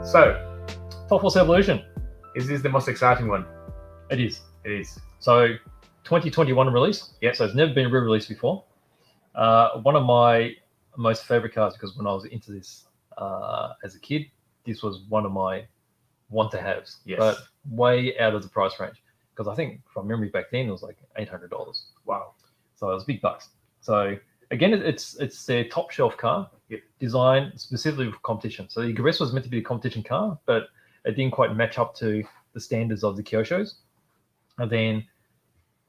So, Top-Force Evolution. is this the most exciting one? It is. It is. So 2021 release. Yep. So it's never been re-released before. One of my most favorite cars, because when I was into this as a kid, this was one of my want-to-haves. Yes. But way out of the price range. Because I think from memory back then it was like $800. Wow. So it was big bucks. So again, it's their top shelf car, Yep. designed specifically for competition. So the Aggressor was meant to be a competition car, but it didn't quite match up to the standards of the Kyoshos. And then,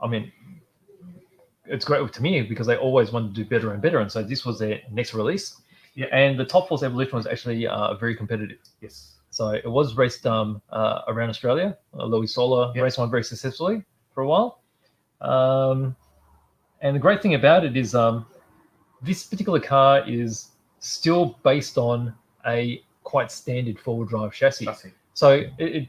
I mean, it's great with Tamiya because they always wanted to do better and better. And so this was their next release. Yeah. And the Top-Force Evolution was actually very competitive. Yes. So it was raced around Australia. Louis Solar Yep. raced one very successfully for a while. And the great thing about it is this particular car is still based on a quite standard four-wheel drive chassis. So it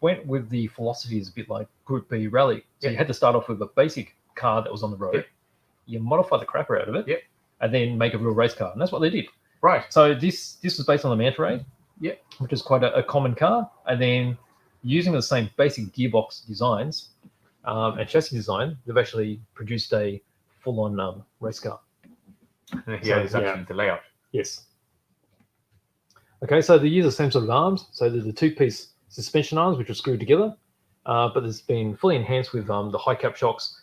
went with the philosophy is a bit like Group B rally. So you had to start off with a basic car that was on the road. Yep. You modify the crap out of it, Yep. and then make a real race car. And that's what they did. Right. So this was based on the Manta Ray, Yep. which is quite a common car. And then using the same basic gearbox designs and chassis design, they've actually produced a full-on race car. Here is actually the layout. Yes. Okay, so they use the same sort of arms. So there's the two-piece suspension arms, which are screwed together, but it's been fully enhanced with the high-cap shocks,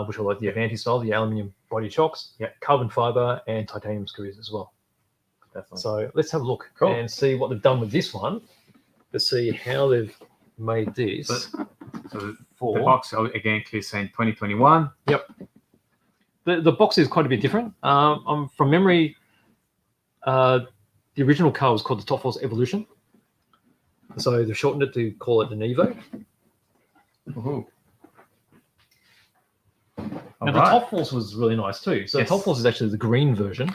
which are like the Avanti style, the aluminium body shocks, carbon fiber, and titanium screws as well. Definitely. So let's have a look Cool. and see what they've done with this one to see how they've made this. So the box again clearly saying 2021. Yep. The box is quite a bit different. From memory, the original car was called the Top-Force Evolution. So they've shortened it to call it an EVO. Ooh. Now, the Top-Force was really nice too. So the Top-Force is actually the green version,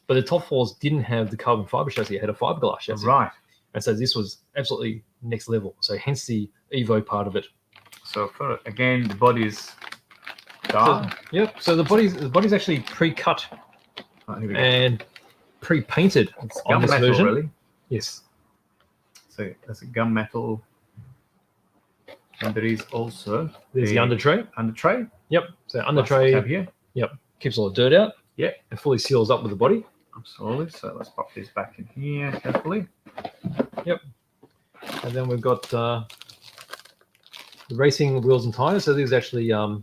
but the Top-Force didn't have the carbon fiber chassis. It had a fiberglass chassis. Right. And so this was absolutely next level. So hence the EVO part of it. So for again, the body is dark. So the body's actually pre-cut and pre-painted on this version. Really? Yes. So that's a gunmetal. And there is also There's the under tray. Under tray. Yep. So under tray. Here. Yep. Keeps all the dirt out. Yep. And fully seals up with the body. Absolutely. So let's pop this back in here carefully. Yep. And then we've got the racing wheels and tires. So these actually, I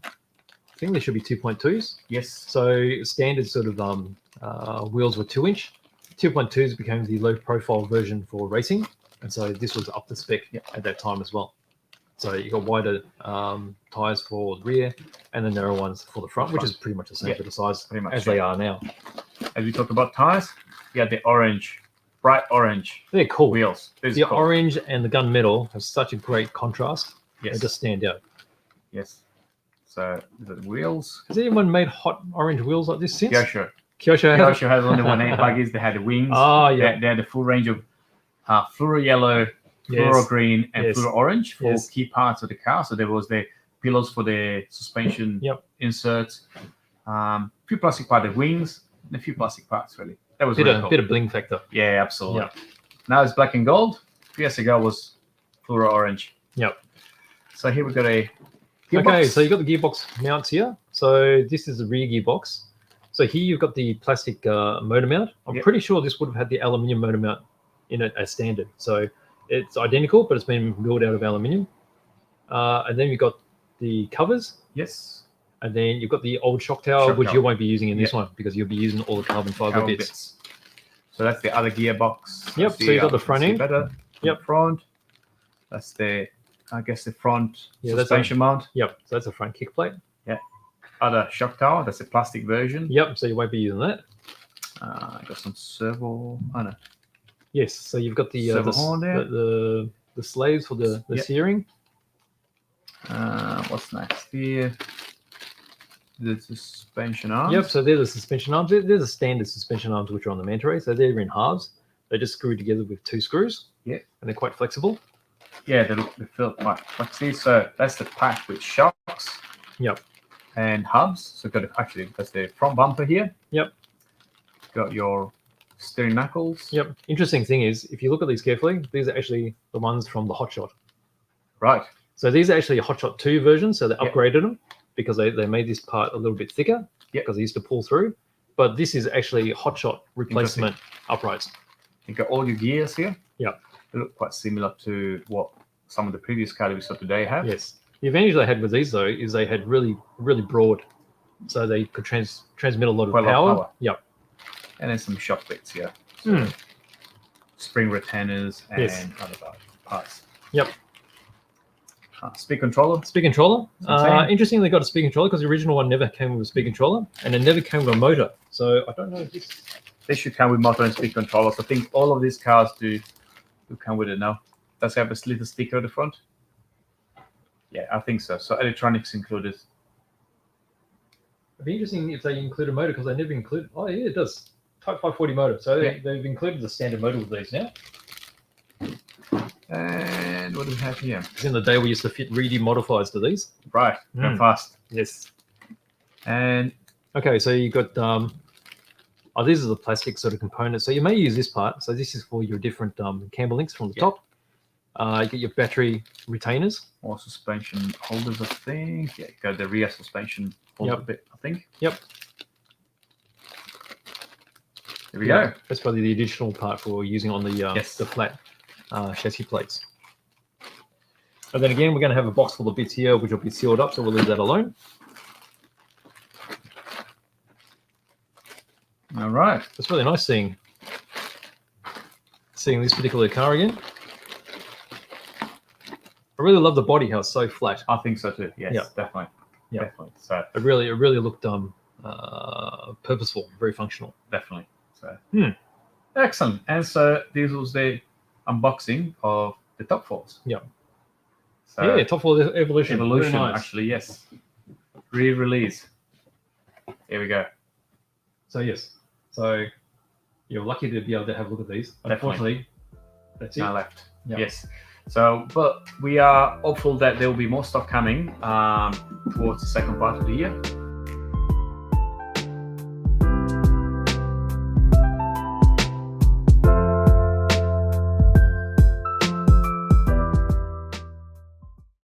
think they should be 2.2s. Yes. So standard sort of wheels were 2-inch. 2.2s became the low profile version for racing. And so this was up to spec at that time as well. So you got wider tires for the rear and the narrow ones for the front, which is pretty much the same sort of size as they are now. As we talked about tires, the orange, bright orange. They're cool. Wheels. The orange and the gunmetal have such a great contrast. Yes. They just stand out. Yes. So the wheels. Has anyone made hot orange wheels like this since? Kyosho. Kyosho has only 1.8 buggies. They had the wings. Oh, yeah. They had the full range of fluoro yellow, fluoro green, and fluoro orange for key parts of the car. So there was the pillows for the suspension inserts, few plastic parts, the wings, and a few plastic parts, really. That was really cool. Bit of bling factor. Yeah, absolutely. Yep. Now it's black and gold. 2 years ago was fluoro orange. Yep. So here we've got a gearbox. Okay, so you've got the gearbox mounts here. So this is the rear gearbox. So here you've got the plastic motor mount. I'm pretty sure this would have had the aluminium motor mount in it as standard. So it's identical, but it's been built out of aluminium. And then you've got the covers. Yes. And then you've got the old shock tower, which you won't be using in this one because you'll be using all the carbon fiber bits. So that's the other gearbox. Yep. So you've got the front end. Front. That's the, I guess, the front suspension mount. Yep. So that's a front kick plate. Yeah. Other shock tower. That's a plastic version. Yep. So you won't be using that. I got some servo. Oh no. Yes. So you've got the the slaves for the steering. What's next here? The suspension arms. Yep, so they're the suspension arms. They're the standard suspension arms which are on the Manta Ray. So they're in halves. They're just screwed together with 2 screws. Yeah. And they're quite flexible. Yeah, they feel quite flexy. So that's the pack with shocks. Yep. And hubs. So that's the front bumper here. Yep. Got your steering knuckles. Yep. Interesting thing is, if you look at these carefully, these are actually the ones from the Hotshot. Right. So these are actually Hotshot 2 versions. So they upgraded them because they made this part a little bit thicker because they used to pull through. But this is actually Hotshot replacement uprights. You got all your gears here. Yeah. They look quite similar to what some of the previous cars we saw today have. Yes. The advantage they had with these though is they had really broad, so they could transmit a lot of power. Yep. And then some shock bits here. So spring retainers and other parts. Yep. Speed controller. Speed controller. Interesting, they got a speed controller because the original one never came with a speed controller, and it never came with a motor. So I don't know if this. They should come with motor and speed controllers. I think all of these cars do come with it now. Does it have a little sticker at the front? Yeah, I think so. So electronics included. It'd be interesting if they include a motor because they never include. Oh yeah, it does. Type 540 motor. So they've included the standard motor with these now. And what do we have here? Because in the day we used to fit reedy modifiers to these. Right, go fast. Yes. And okay, so you got these are the plastic sort of components. So you may use this part. So this is for your different camber links from the top. You get your battery retainers. Or suspension holders, I think. Yeah, you got the rear suspension holder bit, I think. Yep. There we go. That's probably the additional part for using on the flat chassis plates. And then again, we're going to have a box full of bits here, which will be sealed up, so we'll leave that alone. All right. It's really nice seeing this particular car again. I really love the body, how it's so flat. I think so too. Yes, definitely. Yeah, definitely. So it really looked purposeful, very functional. Definitely. So excellent. And so this was the unboxing of the Top-Force. Yeah. So Top-Force Evolution. Nice. Actually, yes. Re-release. Here we go. So yes. So you're lucky to be able to have a look at these. Unfortunately, that's it. Now left. Yep. Yes. So, but we are hopeful that there will be more stuff coming towards the second part of the year.